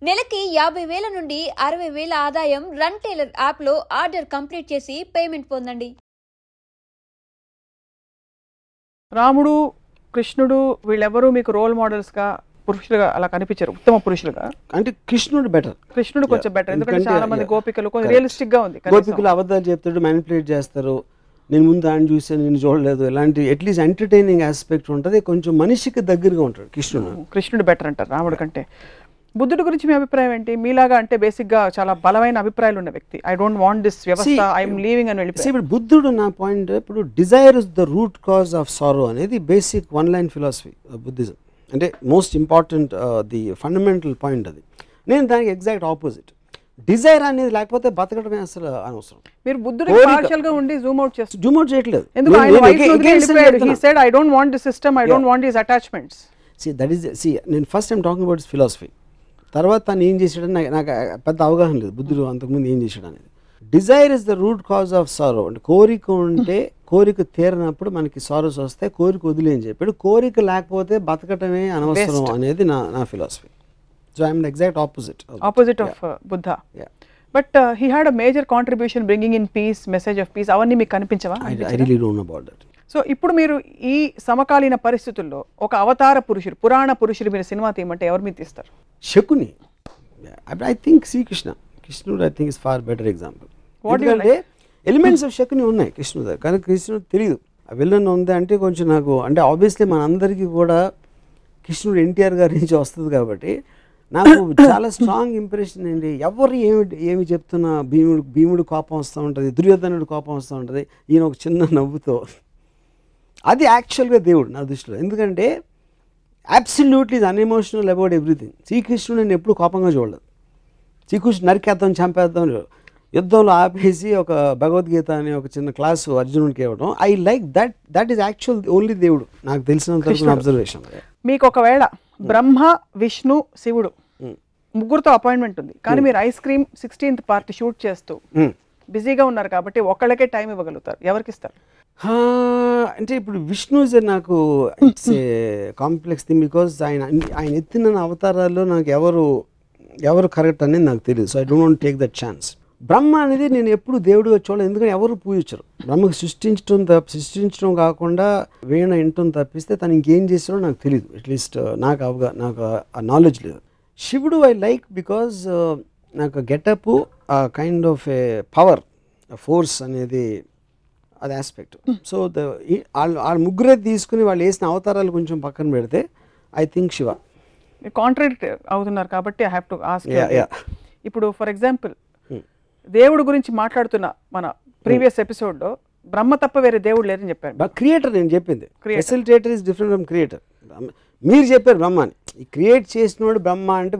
నెలకి 50,000 నుండి 60,000 ఆదాయం రన్ టైలర్ యాప్లో ఆర్డర్ కంప్లీట్ చేసి పేమెంట్ పొందండి. రాముడు, కృష్ణుడు వీళ్ళెవరూ మీకు రోల్ మోడల్స్గా పురుషులుగా అలా కనిపించారు, ఉత్తమ పురుషులుగా. అంటే కృష్ణుడు బెటర్, కృష్ణుడు కొంచెం బెటర్, ఎందుకంటే చాలా మంది గోపికలు కొంచెం రియలిస్టిక్ గా ఉంది. గోపికలు అబద్ధాలు చెప్తాడు, మ్యానిపులేట్ చేస్తారు, నేను ముందు ఆయన చూసాను నేను చూడలేదు, ఇలాంటి అట్లీస్ట్ ఎంటర్టైనింగ్ ఆస్పెక్ట్ ఉంటుంది, కొంచెం మనిషికి దగ్గరగా ఉంటాడు కృష్ణుడు బెటర్ అంటారు రాముడు కంటే. బుద్ధుడి గురించి మీ అభిప్రాయం ఏంటి? మీలాగా అంటే బేసిక్ గా చాలా బలమైన అభిప్రాయాలు ఉన్న వ్యక్తి, ఐ డోంట్ వాంట్ దిస్ వ్యవస్థ, ఐఎమ్ లీవింగ్ అని వెళ్ళిపోయి. ఇప్పుడు బుద్ధుడు నా పాయింట్, ఇప్పుడు desire is the root cause of sorrow అనేది basic one line philosophy Buddhism, అంటే most important the fundamental point అది. నేను దానికి ఎగ్జాక్ట్ ఆపోజిట్. డిజైర్ అనేది లేకపోతే బతకడమే అసలు అనవసరం. మీరు బుద్ధుడు పార్షియల్ గా ఉండి జూమ్ అవుట్ చేస్తారు. జూమ్ అవుట్ చేయట్లేదు. ఎందుకు ఆయన వైఫ్ ని వెళ్ళిపోయాడు. He said I don't want this system, I don't want this attachments. నేను first time talking about philosophy. తర్వాత తను ఏం చేశాడని నాకు పెద్ద అవగాహన లేదు బుద్ధుడు అంతకుముందు ఏం చేశాడు అనేది. Dzire is the root cause of సారో, అంటే కోరిక ఉంటే కోరిక తీరినప్పుడు మనకి సారోస్ వస్తాయి, కోరిక వదిలే అని చెప్పాడు. కోరిక లేకపోతే బతకటమే అనవసరం అనేది నా philosophy. So I'm the exact opposite of Buddha. But he had a major contribution bringing in peace, message of peace, అవన్నీ మీకు కనిపించవా? I really don't know about that. So ఇప్పుడు మీరు ఈ సమకాలీన పరిస్థితుల్లో ఒక అవతార పురుషుడు, పురాణ పురుషుడు మీరు సినిమా తీయమంటే ఎవరు మీరు తీస్తారు? శకుని. ఐ థింక్ కృష్ణుడు I think is far better example. ఎందుకంటే ఎలిమెంట్స్ ఆఫ్ శకుని ఉన్నాయి కృష్ణుడు దగ్గర, కానీ కృష్ణుడు తెలియదు ఆ విలన్ ఉంది అంటే కొంచెం నాకు, అంటే ఆబ్వియస్లీ మనందరికీ కూడా కృష్ణుడు ఎన్టీఆర్ గారి నుంచి వస్తుంది కాబట్టి నాకు చాలా స్ట్రాంగ్ ఇంప్రెషన్ అండి. ఎవరు ఏమి చెప్తున్నా భీముడు కోపం వస్తూ ఉంటుంది, దుర్యోధనుడు కోపం వస్తూ ఉంటుంది, ఈయన ఒక చిన్న నవ్వుతో, అది యాక్చువల్గా దేవుడు నా దృష్టిలో. ఎందుకంటే అబ్సల్యూట్లీ ఈజ్ అన్ఎమోషనల్ అబౌట్ ఎవ్రీథింగ్. శ్రీకృష్ణుడు నేను ఎప్పుడు కోపంగా చూడలేదు. శ్రీకృష్ణుడు నరికేద్దాం చంపేద్దాం, యుద్ధంలో ఆపేసి ఒక భగవద్గీత అనే ఒక చిన్న క్లాసు అర్జునుడికి ఇవ్వడం, I like that is actual only దేవుడు నాకు తెలిసినంత అబ్జర్వేషన్. మీకు ఒకవేళ బ్రహ్మ, విష్ణు, శివుడు ముగ్గురుతో అపాయింట్మెంట్ ఉంది, కానీ మీరు ice cream 16th part shoot చేస్తూ బిజీగా ఉన్నారు కాబట్టి ఒకళ్ళకే టైం ఇవ్వగలుగుతారు, ఎవరికి ఇస్తారు? అంటే ఇప్పుడు విష్ణు ఇస్ నాకు it's a complex thing, because ఆయన ఎత్తిన అవతారాల్లో నాకు ఎవరు కరెక్ట్ అనేది నాకు తెలియదు. So I don't want take that chance. Brahma అనేది నేను ఎప్పుడు దేవుడిగా చూడలేదు, ఎందుకంటే ఎవరు పూజించరు. బ్రహ్మకు సృష్టించడం కాకుండా వీణ వినటం తప్పిస్తే తను ఇంకేం చేస్తాడో నాకు తెలియదు, అట్లీస్ట్ నాకు ఆ నాలెడ్జ్ లేదు. శివుడు ఐ లైక్ బికాజ్ నాకు getup kind of A power, force అనేది అది ఆస్పెక్ట్. సో వాళ్ళ ముగ్గురే తీసుకుని వాళ్ళు వేసిన అవతారాలు కొంచెం పక్కన పెడితే ఐ థింక్ శివ. కాంట్రాడిక్ట్ అవుతున్నారు కాబట్టి ఐ హ్యావ్ టు ఆస్క్. ఇప్పుడు ఫర్ ఎగ్జాంపుల్ దేవుడు గురించి మాట్లాడుతున్న మన ప్రీవియస్ ఎపిసోడ్లో బ్రహ్మ తప్ప వేరే దేవుడు లేరని చెప్పాడు. క్రియేటర్ నేను చెప్పింది, facilitator is different from creator. మీరు చెప్పారు బ్రహ్మాని, క్రియేట్ చేసినోడు బ్రహ్మ అంటే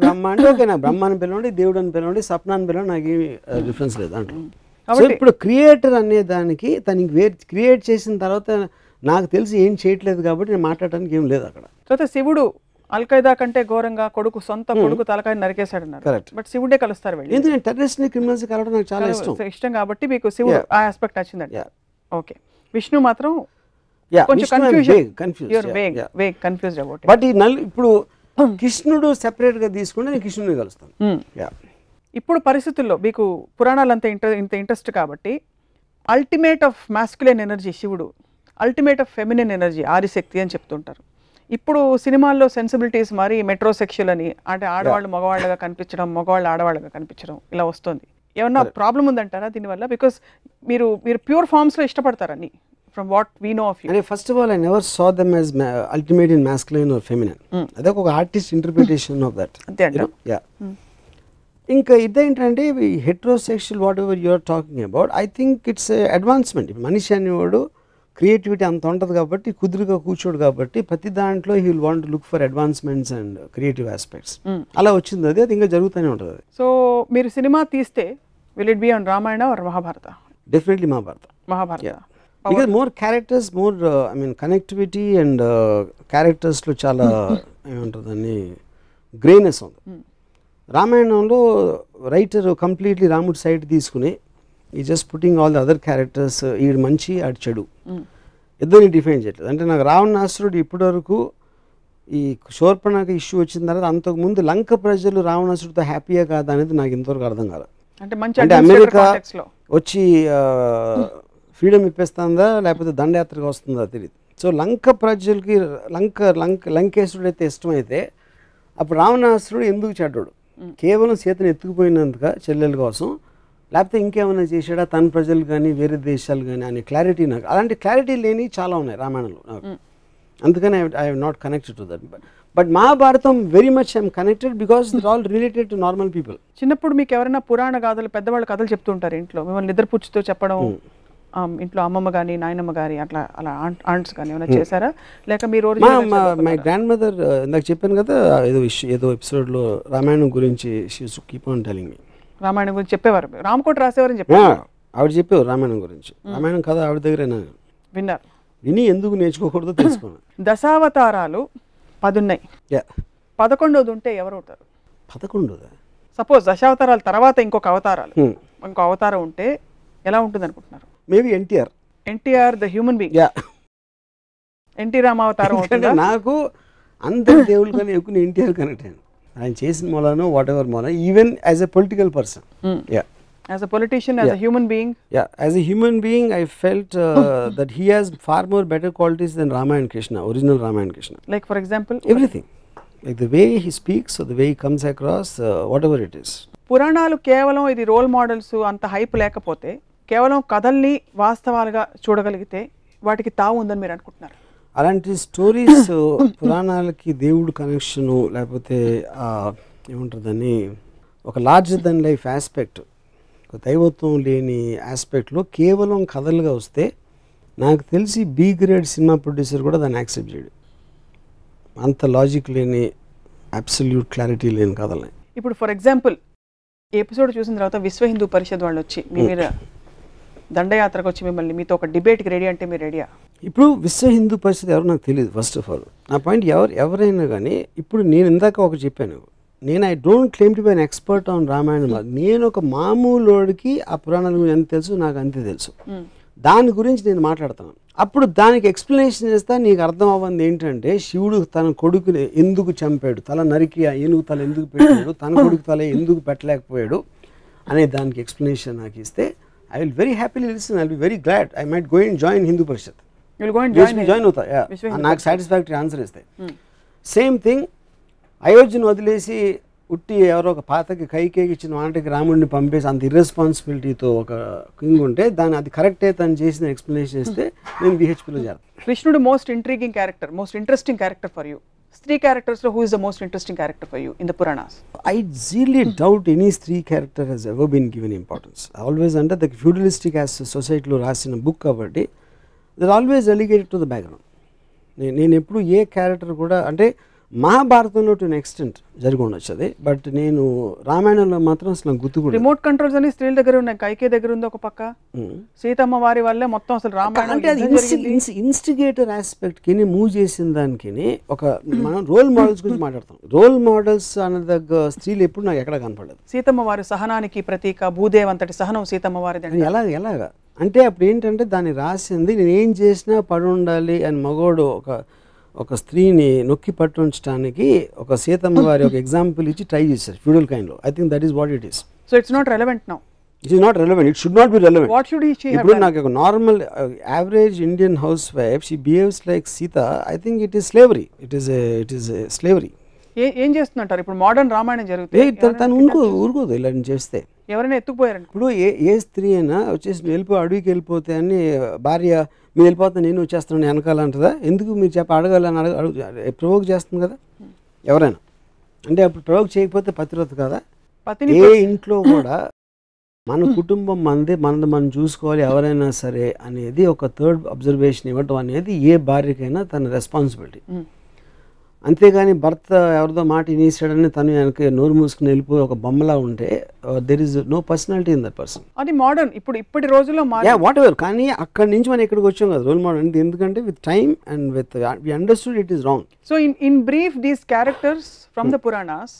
ఓకే, నాకు బ్రహ్మ అని పిలవండి, దేవుడు అని పిలవండి, సప్న అని పిలవండి, నాకు ఏమి డిఫరెన్స్ లేదు అంటారు. సో ఇప్పుడు క్రియేటర్ అనే దానికి తనకి క్రియేట్ చేసిన తర్వాత నాకు తెలిసి ఏం చేయట్లేదు కాబట్టి నేను మాట్లాడడానికి ఏం లేదు అక్కడ. తర్వాత శివుడు అల్ఖైదా కంటే ఘోరంగా సొంత కొడుకు తలకాయ నరికేశాడు అన్నారు. బట్ శివుడే కలుస్తారు వెళ్ళి, ఎందుకంటే టెర్రరిస్ట్ క్రిమినల్స్ కలవడం నాకు చాలా ఇష్టం కాబట్టి మీకు శివుడు ఆ ఆస్పెక్ట్ వచ్చిందండి. ఓకే, విష్ణు మాత్రం కొంచెం కన్ఫ్యూజ్డ్ అబౌట్. బట్ ఇప్పుడు కృష్ణుడు సెపరేట్ గా తీసుకుంటే నేను కృష్ణుడిని కలుస్తాను. ఇప్పుడు పరిస్థితుల్లో మీకు పురాణాలంతా ఇంత ఇంట్రెస్ట్ కాబట్టి అల్టిమేట్ ఆఫ్ మాస్కులైన్ ఎనర్జీ శివుడు, ultimate of feminine energy Adishakti అని చెప్తుంటారు. ఇప్పుడు సినిమాల్లో సెన్సిబిలిటీస్ మరి మెట్రోసెక్షువల్ అని, అంటే ఆడవాళ్ళు మగవాళ్ళగా కనిపించడం, మగవాళ్ళు ఆడవాళ్ళగా కనిపించడం ఇలా వస్తుంది. ఏమన్నా ప్రాబ్లం ఉందంటారా దీనివల్ల? బికాస్ మీరు ప్యూర్ ఫార్మ్స్ లో ఇష్టపడతారని from what we know of you. First of all I never saw them as ultimate in masculine or feminine. అదే ఒక ఆర్టిస్ట్ ఇంటర్ప్రిటేషన్ ఆఫ్ దట్. ఇంకా ఇదేంటంటే heterosexual whatever you're talking about, I think it's advancement. మనిషి అనేవాడు creativity అంత ఉంటుంది కాబట్టి కుదురుగా కూర్చోడు కాబట్టి ప్రతి దాంట్లో he will want to look for advancements and creative aspects. అలా వచ్చింది అది ఇంకా జరుగుతూనే ఉంటుంది. సో మీరు సినిమా తీస్తే will it be on Ramayana or Mahabharata? Definitely Mahabharata. Because more characters, more I mean connectivity and క్యారెక్టర్స్లో చాలా ఏమంటుంది అని గ్రేనెస్ ఉంది. రామాయణంలో రైటర్ కంప్లీట్లీ రాముడి సైడ్ తీసుకుని ఈ just putting all the other characters, ఈడు మంచి ఆడు చెడు ఇద్దరిని డిఫైన్ చేయట్లేదు. అంటే నాకు రావణాసురుడు ఇప్పటి వరకు ఈ శూర్పణఖ ఇష్యూ వచ్చిన తర్వాత అంతకుముందు లంక ప్రజలు రావణాసుడితో హ్యాపీయా కాదా అనేది నాకు ఇంతవరకు అర్థం కాదు. అంటే అమెరికా వచ్చి ఫ్రీడమ్ ఇప్పేస్తుందా లేకపోతే దండయాత్రగా వస్తుందా తెలియదు. సో లంక ప్రజలకి లంకేశ్వరుడు అయితే ఇష్టమైతే అప్పుడు రావణాసురుడు ఎందుకు చెడ్డాడు? కేవలం సీతను ఎత్తుకుపోయినందుక చెల్లెల కోసం, లేకపోతే ఇంకేమైనా చేశాడా తన ప్రజలు కానీ వేరే దేశాలు కానీ అనే క్లారిటీ నాకు, అలాంటి క్లారిటీ లేని చాలా ఉన్నాయి రామాయణంలో నాకు. అందుకని I have not connected to that. But Mahabharatam very much I'm connected because it all related to normal people. చిన్నప్పుడు మీకు ఎవరైనా పురాణ గాథలు పెద్దవాళ్ళు కథలు చెప్తుంటారు ఇంట్లో, మిమ్మల్ని నిద్రపుచ్చుతో చెప్పడం, ఇంట్లో అమ్మమ్మ కానీ నాయనమ్మ గారి అలా ఆంట్స్ కానీ ఏమైనా చేశారా? లేక మీరు మై గ్రాండ్ మదర్ ఇందాక చెప్పాను కదా ఏదో ఎపిసోడ్లో రామాయణం గురించి keep on telling me. Ramayanam గురించి చెప్పేవారు, రామకోట రాసేవారని చెప్పారు. ఆవిడ చెప్పేవారు రామాయణం గురించి. రామాయణం కథ ఆవిడ దగ్గర విన్నారు, విని ఎందుకు నేర్చుకోకూడదో తెలుసుకున్నాను. దశావతారాలు 10 ఉన్నాయి, 11వది ఉంటే ఎవరు అవుతారు? 11దా? సపోజ్ దశావతారాల తర్వాత ఇంకో అవతారం ఉంటే ఎలా ఉంటుంది అనుకుంటున్నారు? Maybe NTR the human being. NT రామావతారం. నాకు అందరి దేవుళ్ళు కానీ ఎక్కువ ఎన్టీఆర్ కనెక్ట్ అయ్యాను. ఆయన చేసిన మూలానో వాట్ ఎవర్ మూల, even as a political person, as a politician, as a human being. As a human being I felt that he has far more better qualities than Rama and Krishna, original Rama and Krishna. Like for example, everything, like the way he speaks or the way he comes across, whatever it is. పురాణాలు కేవలం ఇది role models అంత hype లేకపోతే, కేవలం కథల్ని వాస్తవాలుగా చూడగలిగితే వాటికి తావు ఉందని మీరు అనుకుంటున్నారు? అలాంటి స్టోరీస్ పురాణాలకి దేవుడు కనెక్షను లేకపోతే ఏముంటుందని ఒక లార్జర్ దెన్ లైఫ్ ఆస్పెక్ట్, దైవత్వం లేని ఆస్పెక్ట్లో కేవలం కథలుగా వస్తే నాకు తెలిసి బి గ్రేడ్ సినిమా ప్రొడ్యూసర్ కూడా దాన్ని యాక్సెప్ట్ చేయడు. అంత లాజిక్ లేని అబ్సల్యూట్ క్లారిటీ లేని కథలే. ఇప్పుడు ఫర్ ఎగ్జాంపుల్ ఎపిసోడ్ చూసిన తర్వాత విశ్వ హిందూ పరిషత్ వాళ్ళు వచ్చి మీ మీద దండయాత్రకు వచ్చి మిమ్మల్ని మీతో ఒక డిబేట్కి రెడీ అంటే మీరు రెడీయా? ఇప్పుడు విశ్వ హిందూ పరిషత్ ఎవరు నాకు తెలియదు. ఫస్ట్ ఆఫ్ ఆల్ నా పాయింట్ ఎవరైనా కానీ, ఇప్పుడు నేను ఇందాక ఒకటి చెప్పాను, నేను I don't claim to be an expert on Ramayanam. నేను ఒక మామూలుడికి ఆ పురాణాల గురించి ఎంత తెలుసు నాకు అంతే తెలుసు. దాని గురించి నేను మాట్లాడతాను. అప్పుడు దానికి ఎక్స్ప్లెనేషన్ చేస్తా. నీకు అర్థం అవ్వంది ఏంటంటే శివుడు తన కొడుకుని ఎందుకు చంపాడు, తల నరికి ఏనుగు తల ఎందుకు పెట్టాడు, తన కొడుకు తల ఎందుకు పెట్టలేకపోయాడు అనే దానికి ఎక్స్ప్లెనేషన్ నాకు ఇస్తే I will very happily listen. I will be very glad. I might go and join Hindu Parishad. Join అవుతా నాకు సాటిస్ఫాక్టరీ ఆన్సర్ ఇస్తాయి. సేమ్ థింగ్ అయోధ్యను వదిలేసి ఉట్టి ఎవరో ఒక పాతకి కైకేకి ఇచ్చిన వాటికి రాముడిని పంపేసి అంత ఇర్రెస్పాన్సిబిలిటీతో ఒక కింగ్ ఉంటే దాన్ని అది కరెక్టే తను చేసిన ఎక్స్ప్లెనేషన్ ఇస్తే నేను విహెచ్పిలో చేస్తాను. కృష్ణుడు most intriguing character, most interesting character for you. స్త్రీ క్యారెక్టర్స్లో who is the most interesting character for you in the Puranas? I really doubt any స్త్రీ character has ever been given importance. Always under the feudalistic as societyలో రాసిన book కాబట్టి they are always relegated to the background. నేను ఎప్పుడు ఏ character కూడా, అంటే మహాభారతంలో to an extent జరిగి ఉండొచ్చు అది, బట్ నేను రామాయణంలో మాత్రం అసలు నాకు గుర్తు కూడా. రిమోట్ కంట్రోల్స్ అని స్త్రీల దగ్గర ఉన్నాయి, కైకే దగ్గర ఉంది ఒక పక్క, సీతమ్మ వారి వల్లే మొత్తం అసలు రామాయణం. అంటే అది ఇన్స్టిగేటర్ ఆస్పెక్ట్కి మూవ్ చేసిన దానికి ఒక మనం రోల్ మోడల్స్ గురించి మాట్లాడతాం. రోల్ మోడల్స్ అనే దగ్గర స్త్రీలు ఎప్పుడు నాకు ఎక్కడ కనపడలేదు. సీతమ్మ వారి సహనానికి ప్రతీక, భూదేవ్ అంతటి సహనం సీతమ్మ వారిది. ఎలాగా అంటే అప్పుడు ఏంటంటే దాన్ని రాసింది నేను ఏం చేసినా పడి ఉండాలి అని మగోడు ఒక స్త్రీని నొక్కి పట్టించడానికి ఒక సీతమ్మ వారి ఒక ఎగ్జాంపుల్ ఇచ్చి ట్రై చేశారు ఫ్యూడల్ కైండ్లో. I think that is what it is. So it's not relevant now. It is not relevant. It should not be relevant. What should she have? ఇప్పుడు నాకు ఒక normal average Indian housewife she behaves like Sita. I think it is slavery. It is slavery. ఏం చేస్తుంటారు ఇప్పుడు modern Ramayanam జరుగుతుంది, తను ఊరుకోదు ఇలా చేస్తే. ఎవరైనా ఎత్తుకుపోయారండి. ఇప్పుడు ఏ స్త్రీ అయినా వచ్చేసి అడవికి వెళ్ళిపోతే అని భార్య మీరు వెళ్ళిపోతే నేను వచ్చేస్తాను వెనకాలంటదా? ఎందుకు మీరు అడగాలని ప్రవోక్ చేస్తుంది కదా ఎవరైనా. అంటే అప్పుడు ప్రవోక్ చేయకపోతే పతివ్రత కదా. ఏ ఇంట్లో కూడా మన కుటుంబం మనం చూసుకోవాలి ఎవరైనా సరే అనేది ఒక థర్డ్ అబ్జర్వేషన్ ఇవ్వటం అనేది ఏ భార్యకైనా తన రెస్పాన్సిబిలిటీ. అంతేగాని భర్త ఎవరిదో మాట వినేసాడని తను వెనక నోరు మూసుకుని వెళ్ళిపోయి ఒక బొమ్మలా ఉంటే there is no personality in that person. అది మోడర్న్ ఇప్పటి రోజుల్లో వాట్ ఎవర్. కానీ అక్కడి నుంచి మనం ఇక్కడికి వచ్చాం కదా రోల్ మోడల్ అంటే. ఎందుకంటే with time and with we understood it is wrong. So in brief these characters from the Puranas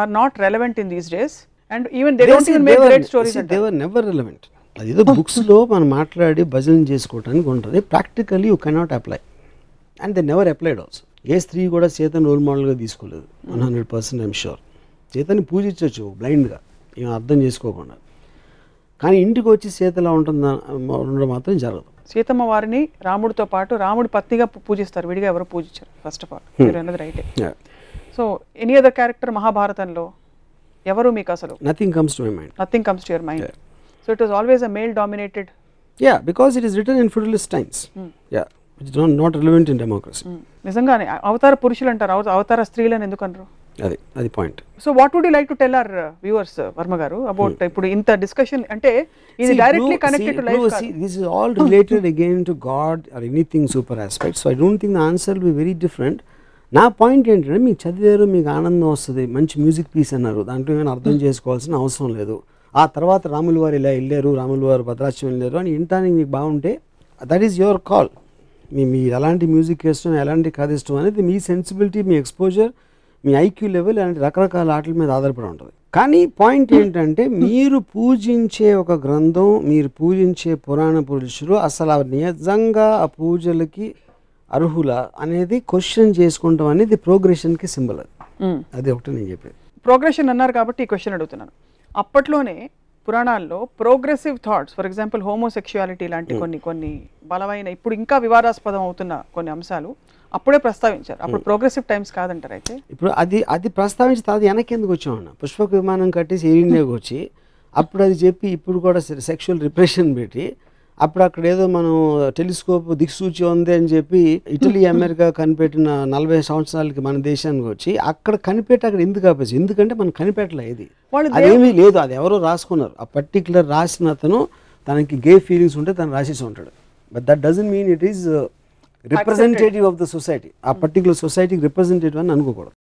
are not relevant in these days and even they don't even make great stories. They were never relevant. అదేదో books లో మనం మాట్లాడి భజన చేసుకోవడానికి ఉంటుంది. Practically you cannot apply. And they never applied also. ఏ స్త్రీ కూడా సీతను రోల్ మోడల్గా తీసుకోలేదు 100% ఐఎమ్ షూర్. సీతని పూజించవచ్చు బ్లైండ్గా, ఏం అర్థం చేసుకోకుండా. కానీ ఇంటికి వచ్చి సీతలా ఉండడం మాత్రం జరగదు. సీతమ్మ వారిని రాముడితో పాటు రాముడి పత్నిగా పూజిస్తారు, విడిగా ఎవరు పూజించారు. ఫస్ట్ ఆఫ్ ఆల్ మీరు అన్నది రైటే. సో ఎనీ అదర్ క్యారెక్టర్ మహాభారతంలో ఎవరు మీకు అసలు? Nothing comes to my mind. Nothing comes to your mind. So it was always a male dominated. Yeah, because it is written in feudalist times. Yeah, which is not relevant in democracy. నిజంగానే అవతార పురుషులు అంటారు, అవతార స్త్రీలను ఎందుకు అనరు? అది point. So what would you like to tell our viewers Varma గారు అబౌట్ ఇప్పుడు ఇంత డిస్కషన్? అంటే ఇది directly connected to life. This is all related again to God or anything super aspect. So I don't think the answer will be very different. నా point ఏంటంటే, మీకు చదివారు, మీకు ఆనందం వస్తుంది, మంచి మ్యూజిక్ పీస్ అన్నారు, దాంట్లో ఏమైనా అర్థం చేసుకోవాల్సిన అవసరం లేదు. ఆ తర్వాత రాముల వారు ఇలా వెళ్ళారు, రాముల వారు భద్రాచలం వెళ్ళారు అని వినటానికి మీకు బాగుంటే దట్ ఈస్ యువర్ కాల్. మీ ఎలాంటి మ్యూజిక్ ఇష్టం, ఎలాంటి కథ ఇష్టం అనేది మీ సెన్సిబిలిటీ, మీ ఎక్స్పోజర్, మీ ఐక్యూ లెవెల్ అలాంటి రకరకాల ఆటల మీద ఆధారపడి ఉంటుంది. కానీ పాయింట్ ఏంటంటే, మీరు పూజించే ఒక గ్రంథం, మీరు పూజించే పురాణ పురుషులు అసలు నిజంగా ఆ పూజలకి అర్హుల అనేది క్వశ్చన్ చేసుకుంటాం అనేది ప్రోగ్రెషన్కి సింబల్. అది ఒకటి నేను చెప్పేది. ప్రోగ్రెషన్ అన్నారు కాబట్టి ఈ క్వశ్చన్ అడుగుతున్నాను. అప్పట్లోనే పురాణాల్లో progressive thoughts, for example homosexuality లాంటి కొన్ని బలమైన, ఇప్పుడు ఇంకా వివాదాస్పదం అవుతున్న కొన్ని అంశాలు అప్పుడే ప్రస్తావించారు. అప్పుడు ప్రోగ్రెసివ్ టైమ్స్ కాదంటారు. అయితే ఇప్పుడు అది ప్రస్తావించి తర్వాత వెనక్కి ఎందుకు వచ్చామన్న, పుష్పక విమానం కట్టేసి ఎయిర్ ఇండియాకి వచ్చి అప్పుడు అది చెప్పి ఇప్పుడు కూడా సెక్షువల్ రిప్రెషన్ పెట్టి అప్పుడు అక్కడ ఏదో మనం టెలిస్కోప్ దిక్సూచి ఉంది అని చెప్పి ఇటలీ అమెరికా కనిపెట్టిన 40 సంవత్సరాలకి మన దేశానికి వచ్చి అక్కడ కనిపెట్టి అక్కడ ఎందుకు ఆపేసి, ఎందుకంటే మనం కనిపెట్టలే, ఇది అదేమీ లేదు, అది ఎవరో రాసుకున్నారు. ఆ పర్టికులర్ రాసిన అతను తనకి గే ఫీలింగ్స్ ఉంటే తను రాసేసి ఉంటాడు. But that doesn't mean it is representative of the society. ఆ పర్టికులర్ సొసైటీకి రిప్రజెంటేటివ్ అని అనుకోకూడదు.